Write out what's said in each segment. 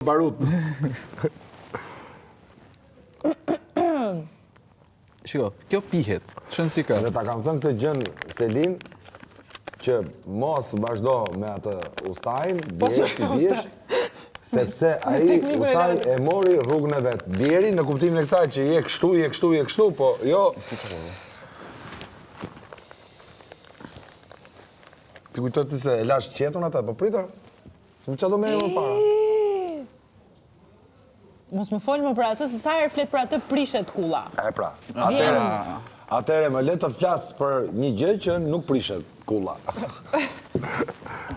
Barut. Shiko, kjo pihet, shënë ka. Dhe ta kam thënë këtë gjën, Stelin, që mos vazhdo me atë ustajnë, bjesh, sepse ai ustaj e mori rrugën e vetë. Bjeri në kuptimin e kësaj që je kështu, po jo... Ti kujtoj ti se e lash qetun ata, po prita, që më qa do me më para. Mos më folë më për atë, se sa herë flet për atë prishet kulla. E pra, atere më le të flasë për një gjë që nuk prishet kulla.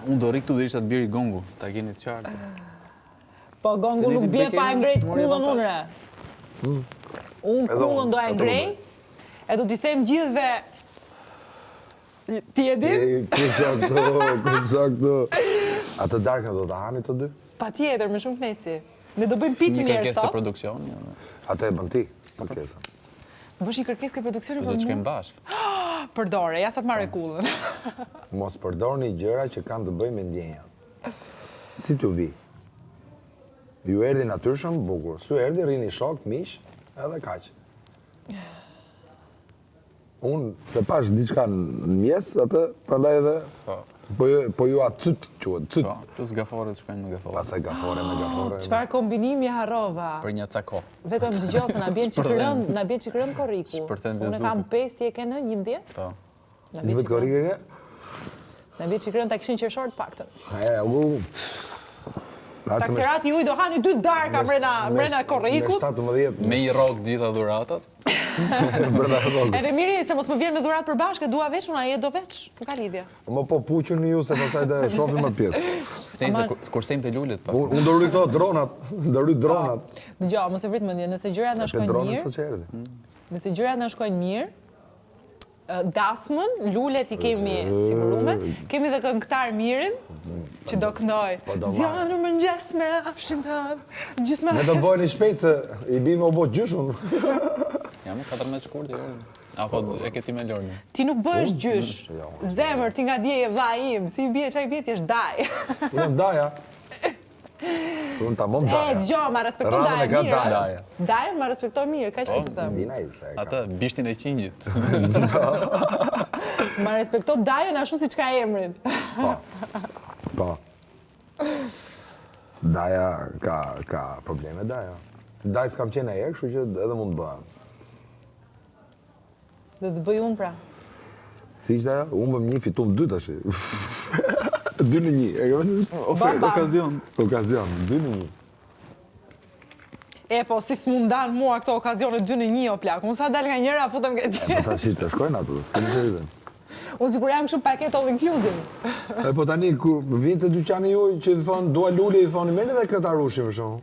Unë do rikë tu dhe ishtë atë bjeri gongu, ta keni të qartë. Po gongu nuk bje pa e ngrejt kullën unë, re. Unë kullën do e ngrej, e do t'i them gjithve... Ti e din? Kusakto. Atë darka do t'a hani të dy? Pa tjetër, me shumë knesi. Ne do bëjmë pici njerë Kërkes sot. të produksion. Atë e bën ti, kërkesa. Bësh një kërkes këtë produksioni Do për të mu? shkojmë bashkë. Përdore, ja sa të marrë kullën. Mos përdorni gjëra që kanë të bëjnë me ndjenja. Si t'ju vi. Ju erdi natyrshëm, bukur. Su erdi, rini shok, mish, edhe kaq. Unë, se pash diçka në mjes, atë, prandaj edhe... Po ju atë cyt, quhet, cyt. Po, plus gaforët shkojnë me gaforët. Pasaj gafore me gafore. Qëfar kombinimi harrova? Për një cako. Vetëm të gjosë, na bjen qikërën koriku. Shpërthen Unë bezuku. kam 5, ti e ke në 11? Po. Një vetë korike ke? Na bjen qikërën ta kishin qershor të paktën. Takserati Takserati juj do hani 2 darka mrena korrikut. Me 17. Me I rok gjitha dhuratat. Edhe miri, se mos më vjen me dhurat për bashkë, dua veç, unë aje do veç, nuk ka lidhje. Më po puqën ju se pasaj dhe shofim më pjesë. Këtejnë se kursejmë të lullit, pa. Unë do rrit këto dronat, do rrit dronat. Dëgjoj, mos e vrit mendje, nëse gjërat na shkojnë mirë, nëse gjërat na shkojnë mirë, dasmën, lullet i kemi sigurume, kemi dhe këngëtar mirin, që do këndoj. Zjanë në mëngjes me afshin të gjysme. Ne do bëjnë i shpejt se i bime o bo gjyshun. Jam 14 shkurt e orën. Apo e këti me lorni. Ti nuk bësh gjysh. Zemër, ti nga dje e vlla im. Si bje, qaj bje, ti është daj. Unë jam daja. Unë ta mom daja. Gjo, ma respekto Ramën daja e ka mirë. daja. Daja ma respekto mirë, ka që të thëmë. Dina i se e ka. Ata, bishtin e qinjit. Ma respekto daja në ashtu si që ka emrin. Po. Daja ka probleme, daja. Daj s'kam qenë e kështu që edhe mund të bëhem. Dhe të bëj unë pra. Si ishte ajo? Unë bëm 1 fitum 2 tash. 2 në 1. E ke pasur? Okazion. Okazion, 2 në 1. E, po, si s'mundan mua këto okazione 2 në 1 o plak. Unë sa dal nga njëra, futëm këtë Po tjetë. tash të shkojnë ato, s'kemi të rritën. Unë sigur jam kështu paket all inclusive. E po tani, ku vinte dyqani juaj që i thonë, dua lule, i thonë, meni dhe këta rushi, për shumë.